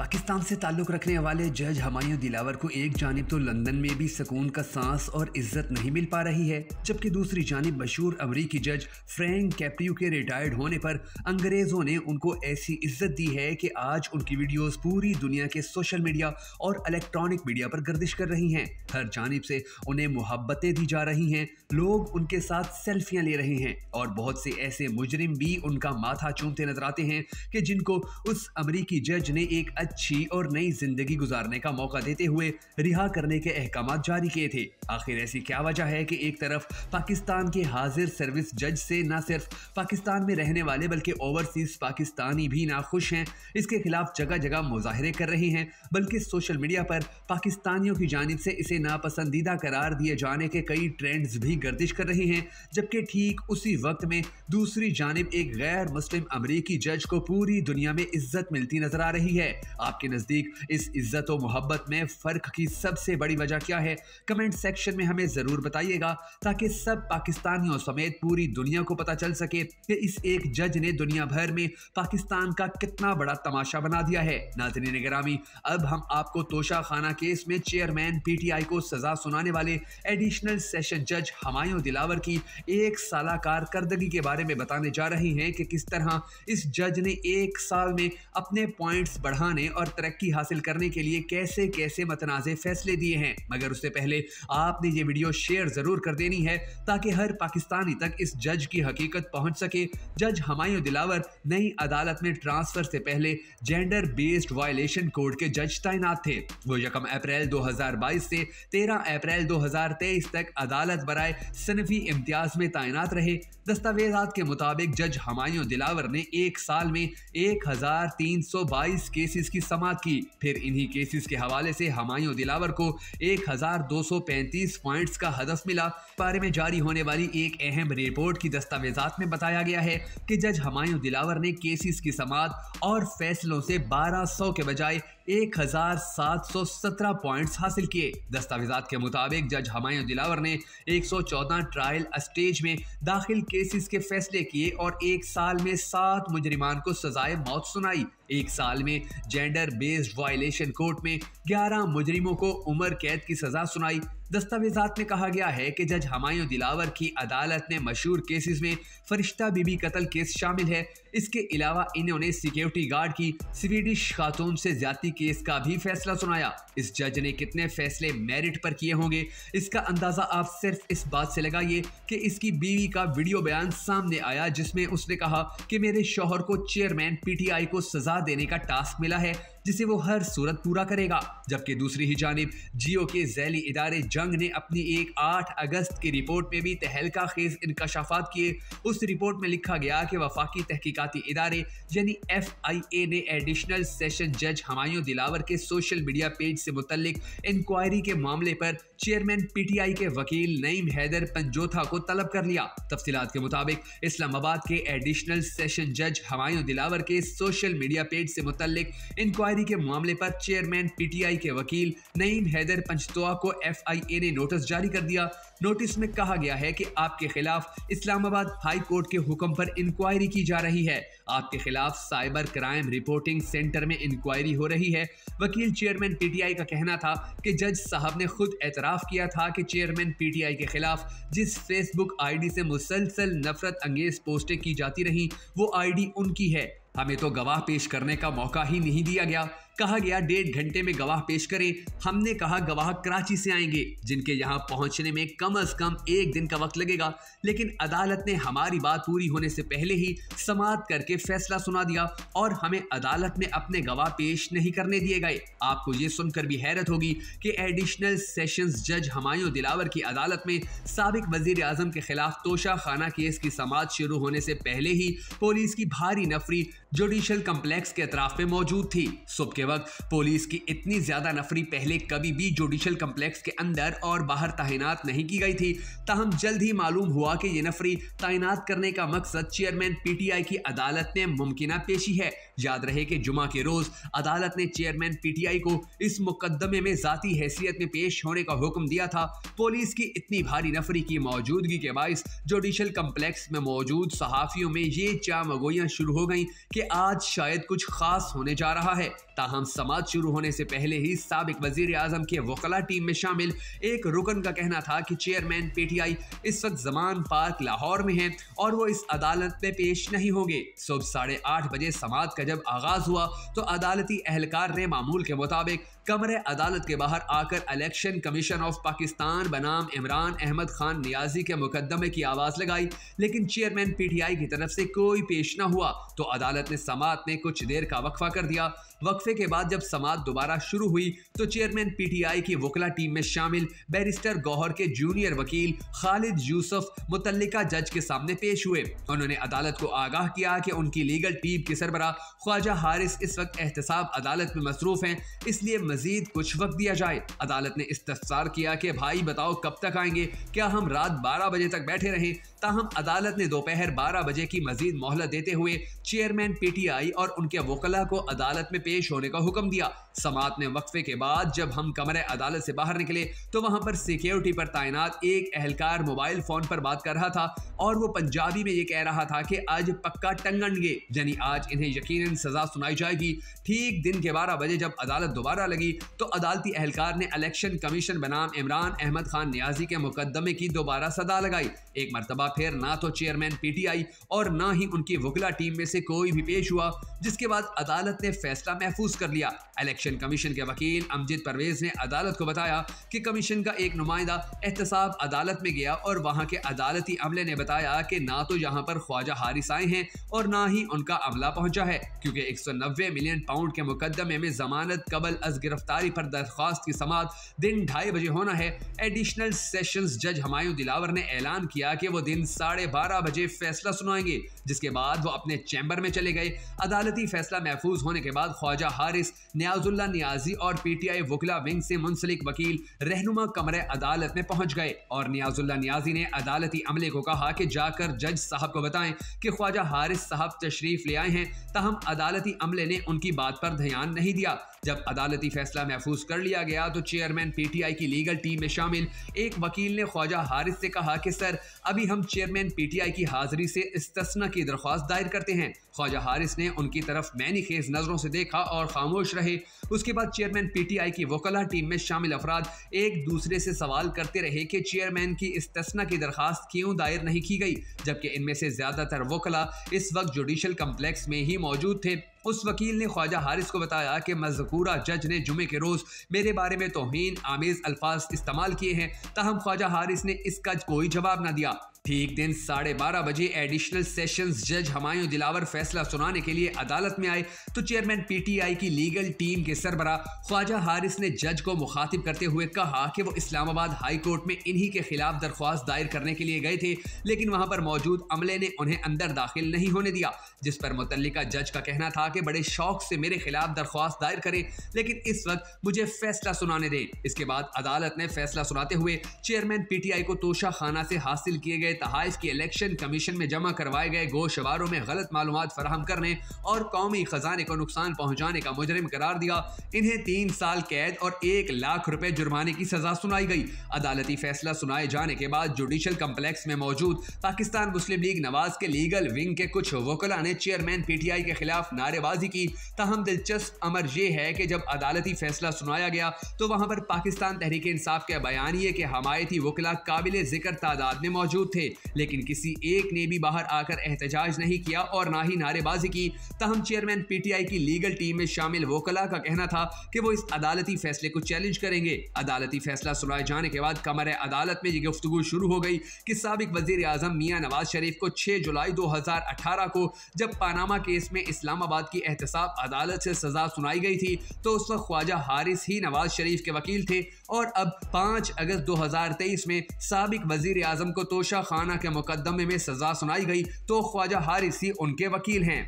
पाकिस्तान से ताल्लुक रखने वाले जज हुमायूं दिलावर को एक जानिब तो लंदन में भी सुकून का सांस और इज्जत नहीं मिल पा रही है, जबकि दूसरी जानिब मशहूर अमरीकी जज फ्रैंक कैप्रियो के रिटायर्ड होने पर अंग्रेजों ने उनको ऐसी इज्जत दी है कि आज उनकी वीडियोस पूरी दुनिया के सोशल मीडिया और इलेक्ट्रॉनिक मीडिया पर गर्दिश कर रही हैं। हर जानिब से उन्हें मोहब्बतें दी जा रही हैं, लोग उनके साथ सेल्फियां ले रहे हैं और बहुत से ऐसे मुजरिम भी उनका माथा चूमते नजर आते हैं कि जिनको उस अमरीकी जज ने एक अच्छी और नई जिंदगी गुजारने का मौका देते हुए रिहा करने के अहकामात जारी किए थे। आखिर ऐसी क्या वजह है कि एक तरफ पाकिस्तान के हाजिर सर्विस जज से न सिर्फ पाकिस्तान में रहने वाले बल्कि ओवरसीज पाकिस्तानी भी नाखुश हैं, इसके खिलाफ जगह जगह मुजाहिरे कर रहे हैं, बल्कि सोशल मीडिया पर पाकिस्तानियों की जानिब से इसे नापसंदीदा करार दिए जाने के कई ट्रेंड्स भी गर्दिश कर रहे हैं। जबकि ठीक उसी वक्त में दूसरी जानिब एक गैर मुस्लिम अमरीकी जज को पूरी दुनिया में इज्जत मिलती नजर आ रही है। आपके नजदीक इस इज्जत और मोहब्बत में फर्क की सबसे बड़ी वजह क्या है? कमेंट सेक्शन में हमें जरूर बताइएगा, ताकि सब पाकिस्तानियों समेत पूरी दुनिया को पता चल सके कि इस एक जज ने दुनिया भर में पाकिस्तान का कितना बड़ा तमाशा बना दिया है। नाज़रीन गिरामी, अब हम आपको तोशा खाना केस में चेयरमैन पीटीआई को सजा सुनाने वाले एडिशनल सेशन जज हुमायूं दिलावर की एक साला कारकर्दगी के बारे में बताने जा रहे हैं कि किस तरह इस जज ने एक साल में अपने पॉइंट्स बढ़ाने और तरक्की हासिल करने के लिए कैसे कैसे मतनाज़े फैसले दिए हैं। मगर उससे पहले आपने ये वीडियो शेयर जरूर कर देनी है, ताकि हर पाकिस्तानी तक इस जज की हकीकत पहुंच सके। जज हुमायूं दिलावर नई अदालत में ट्रांसफर से पहले जेंडर बेस्ड वायलेशन कोड के जज तैनात थे। वो 1 अप्रैल 2022 से 13 अप्रैल 2023 तक अदालत बराए सनफी इम्तियाज में तैनात रहे। दस्तावेजात के मुताबिक जज हुमायूं दिलावर ने एक साल में 1322 केसेस की समाअत की। फिर इन्हीं केसेस के हवाले से हुमायूं दिलावर को 1235 पॉइंट्स का हदफ मिला। बारे में जारी होने वाली एक अहम रिपोर्ट की दस्तावेजात में बताया गया है कि जज हुमायूं दिलावर ने केसेस की समाअत और फैसलों से 1200 के बजाय 1717 पॉइंट्स हासिल किए। दस्तावेजात के मुताबिक जज हुमायूं दिलावर ने 114 ट्रायल स्टेज में दाखिल केसेस के फैसले किए और एक साल में 7 मुजरिमान को सजाए मौत सुनाई। एक साल में जेंडर बेस्ड वायलेशन कोर्ट में 11 मुजरिमों को उम्र कैद की सजा सुनाई। दस्तावेजात में कहा गया है कि जज हुमायूं दिलावर की अदालत ने मशहूर केसेस में फरिश्ता बीबी कत्ल केस शामिल है। इसके अलावा इन्होंने सिक्योरिटी गार्ड की स्वीडिश खातून से ज्यादती केस का भी फैसला सुनाया। इस जज ने कितने फैसले मेरिट पर किए होंगे, इसका अंदाजा आप सिर्फ इस बात से लगाइए कि इसकी बीवी का वीडियो बयान सामने आया, जिसमें उसने कहा कि मेरे शौहर को चेयरमैन पीटीआई को सजा देने का टास्क मिला है, जिसे वो हर सूरत पूरा करेगा। जबकि दूसरी ही जानिब जियो के झैली इदारे जंग ने अपनी एक 8 अगस्त की रिपोर्ट में भी तहलका खेज इंकशाफात किए। उस रिपोर्ट में लिखा गया कि वफाकी तहकीकाती इदारे यानी FIA ने एडिशनल सेशन जज हुमायूं दिलावर के सोशल मीडिया पेज से मुतल्लिक इंक्वायरी के मामले पर चेयरमैन पीटीआई के वकील नईम हैदर पंजोथा को तलब कर लिया। तफसीलात के मुताबिक इस्लामाबाद के एडिशनल सेशन जज हुमायूं दिलावर के सोशल मीडिया पेज से मुतल्लिक इंक्वायरी के मामले पर चेयरमैन पीटीआई के वकील नईम हैदर पंजतोआ को FIA ने नोटिस जारी कर दिया। नोटिस में कहा गया है कि आपके खिलाफ इस्लामाबाद हाई कोर्ट के हुक्म पर इंक्वायरी की जा रही है। आपके खिलाफ साइबर क्राइम रिपोर्टिंग सेंटर में इंक्वायरी हो रही है। वकील चेयरमैन पीटीआई का कहना था कि जज साहब ने खुद एतराफ किया था कि चेयरमैन पीटीआई के खिलाफ जिस फेसबुक ID से मुसलसल नफरत अंगेज पोस्टें की जाती रही, वो ID उनकी है। हमें तो गवाह पेश करने का मौका ही नहीं दिया गया। कहा गया 1.5 घंटे में गवाह पेश करें। हमने कहा गवाह कराची से आएंगे, जिनके यहाँ पहुंचने में कम से कम 1 दिन का वक्त लगेगा, लेकिन अदालत ने हमारी बात पूरी होने से पहले ही समाअत करके फैसला सुना दिया और हमें अदालत में अपने गवाह पेश नहीं करने दिए गए। आपको ये सुनकर भी हैरत होगी कि एडिशनल सेशंस जज हुमायूं दिलावर की अदालत में साबिक वजीर आजम के खिलाफ तोशा खाना केस की समाअत शुरू होने से पहले ही पुलिस की भारी नफरी जुडिशल कम्प्लेक्स के अतराफ में मौजूद थी। सुबह के वक्त पुलिस की इतनी ज्यादा नफरी पहले कभी भी जुडिशल कम्प्लेक्स के अंदर और बाहर तैनात नहीं की गई थी। ताहम जल्द ही मालूम हुआ कि ये नफरी तैनात करने का मकसद चेयरमैन पीटीआई की अदालत में मुमकिना पेशी है। याद रहे कि जुमा के रोज अदालत ने चेयरमैन पीटीआई को इस मुकदमे में जाती हैसियत में पेश होने का हुक्म दिया था। पुलिस की इतनी भारी नफरी की मौजूदगी के बायस जुडिशल कम्प्लेक्स में मौजूद सहाफियों में ये चामगोइयां शुरू हो गईं कि आज शायद कुछ खास होने जा रहा है। ताहम समात शुरू होने से पहले ही साबिक वजीर आजम के वकला टीम में शामिल एक रुकन का कहना था कि चेयरमैन पीटीआई इस वक्त जमान पार्क लाहौर में हैं और वो इस अदालत में पेश नहीं होंगे। सुबह 8:30 बजे समात का जब आगाज हुआ तो अदालती एहलकार ने मामूल के मुताबिक कमरे अदालत के बाहर आकर इलेक्शन कमीशन ऑफ पाकिस्तान बनाम इमरान अहमद खान नियाजी के मुकदमे की आवाज लगाई, लेकिन चेयरमैन पीटीआई की तरफ से कोई पेश न हुआ तो अदालत ने समात में कुछ देर का वक्फा कर दिया। वक्फे के बाद जब समात दोबारा शुरू हुई तो चेयरमैन पीटीआई की वकला टीम में शामिल बैरिस्टर गौहर के जूनियर वकील खालिद यूसुफ मुतल्लिका जज के सामने पेश हुए। उन्होंने अदालत को आगाह किया कि उनकी लीगल टीम के सरबराह ख्वाजा हारिस इस वक्त एहतसाब अदालत में मसरूफ हैं, इसलिए मजीद कुछ वक्त दिया जाए। अदालत ने इस्तफसार किया कि भाई बताओ कब तक आएंगे, क्या हम रात 12 बजे तक बैठे रहें? ताहम अदालत ने दोपहर 12 बजे की मजीद मोहलत देते हुए चेयरमैन पीटीआई और उनके वकला को अदालत में पेश होने का हुक्म दिया। समात में वक्फे के बाद जब हम कमरे अदालत से बाहर निकले तो वहां पर सिक्योरिटी पर तैनात एक एहलकार मोबाइल फोन पर बात कर रहा था और वो पंजाबी में ये कह रहा था कि आज पक्का टंगणगे, यानी आज इन्हें यकीनन सजा सुनाई जाएगी। ठीक दिन के 12 बजे जब अदालत दोबारा लगी तो अदालती एहलकार ने इलेक्शन कमीशन बनाम इमरान अहमद खान नियाजी के मुकदमे की दोबारा सदा लगाई। एक मरतबा फिर ना तो चेयरमैन पीटीआई और ना ही उनकी वकला टीम में से कोई भी पेश हुआ, जिसके बाद अदालत ने फैसला महफूज कर लिया। इलेक्शन कमीशन के वकील अमजद परवेज ने अदालत को बताया कि कमीशन का एक नुमाइंदा एहतसाब अदालत में गया और वहां के अदालती अमले ने बताया कि ना तो यहाँ पर ख्वाजा हारिस आए हैं और ना ही उनका अमला पहुंचा है, क्योंकि 190 मिलियन पाउंड के मुकदमे में जमानत कबल अज गिरफ्तारी पर दरख्वास्त की समात दिन 2:30 बजे होना है। एडिशनल सेशंस जज हुमायूं दिलावर ने ऐलान किया कि वो दिन 12:30 बजे फैसला सुनाएंगे, जिसके बाद वो अपने चैम्बर में चले गए। अदालती फैसला महफूज होने के बाद ख्वाजा हारिस, नियाजुल्लाह नियाजी और पीटीआई वकला विंग से मुंसलिक वकील रहनुमा कमरे अदालत में पहुंच गए और नियाजुल्लाह नियाजी ने अदालती अमले को कहा कि जाकर जज साहब को बताएं कि ख्वाजा हारिस साहब तशरीफ ले आए हैं। ताहम अदालती अमले ने उनकी बात पर ध्यान नहीं दिया। जब अदालती फैसला महफूज कर लिया गया तो चेयरमैन पीटीआई की लीगल टीम में शामिल एक वकील ने ख्वाजा हारिस से कहा कि सर, अभी हम चेयरमैन पीटीआई की हाजिरी से इस्तस्ना की दरख्वास्त दायर करते हैं। ख्वाजा हारिस ने उनकी तरफ मैनी खेज नजरों से देखा और खामोश रहे। उसके बाद चेयरमैन पीटीआई की वकला टीम में शामिल अफराद एक दूसरे से सवाल करते रहे कि चेयरमैन की इस्तस्ना की दरख्वास्त क्यों दायर नहीं की गई, जबकि इनमें से ज्यादातर वकला इस वक्त जुडिशल कम्प्लेक्स में ही मौजूद थे। उस वकील ने ख्वाजा हारिस को बताया कि मज़कूरा जज ने जुमे के रोज मेरे बारे में तौहीन आमेज अल्फाज इस्तेमाल किए हैं। ताहम ख्वाजा हारिस ने इसका कोई जवाब न दिया। ठीक दिन 12:30 बजे एडिशनल सेशंस जज हुमायूं दिलावर फैसला सुनाने के लिए अदालत में आए तो चेयरमैन पीटीआई की लीगल टीम के सरबरा ख्वाजा हारिस ने जज को मुखातिब करते हुए कहा कि वो इस्लामाबाद हाई कोर्ट में इन्हीं के खिलाफ दरख्वास्त दायर करने के लिए गए थे, लेकिन वहां पर मौजूद अमले ने उन्हें अंदर दाखिल नहीं होने दिया, जिस पर मुतल्लिका जज का कहना था कि बड़े शौक से मेरे खिलाफ दरख्वास्त दायर करें, लेकिन इस वक्त मुझे फैसला सुनाने दें। इसके बाद अदालत ने फैसला सुनाते हुए चेयरमैन पीटीआई को तोशा खाना से हासिल किए गए तहाइफ की इलेक्शन कमीशन में जमा करवाए गए गोशवारों में गलत मालूमात फराहम करने और कौमी खजाने को नुकसान पहुंचाने का मुजरिम करार दिया। इन्हें 3 साल कैद और 1 लाख रुपए जुर्माने की सजा सुनाई गई। अदालती फैसला सुनाए जाने के बाद जुडिशल कम्प्लेक्स में मौजूद पाकिस्तान मुस्लिम लीग नवाज के लीगल विंग के कुछ वकला ने चेयरमैन पीटीआई के खिलाफ नारेबाजी की। ताहम दिलचस्प अमर यह है कि जब अदालती फैसला सुनाया गया तो वहां पर पाकिस्तान तहरीक इंसाफ के बयानिए के हमायती वकला काबिल जिक्र तादाद में मौजूद थे, लेकिन किसी एक ने भी बाहर आकर एहतजाज नहीं किया और ना ही नारेबाजी की। ताहम चेयरमैन पीटीआई की लीगल टीम में शामिल वकला का कहना था कि वो इस अदालती फैसले को चैलेंज करेंगे। अदालती फैसला सुनाए जाने के बाद कमरे अदालत में ये गुफ्तगू शुरू हो गई कि साबिक वजीर आजम मियां नवाज शरीफ को 6 जुलाई 2018 को जब पानामा केस में इस्लामाबाद की एहतसाब अदालत से सजा सुनाई गई थी तो उस वक्त ख्वाजा हारिस ही नवाज शरीफ के वकील थे, और अब 5 अगस्त 2023 में साबिक वजीर आजम को तोशा खाना के मुकदमे में सजा सुनाई गई तो ख्वाजा हारिस ही उनके वकील हैं।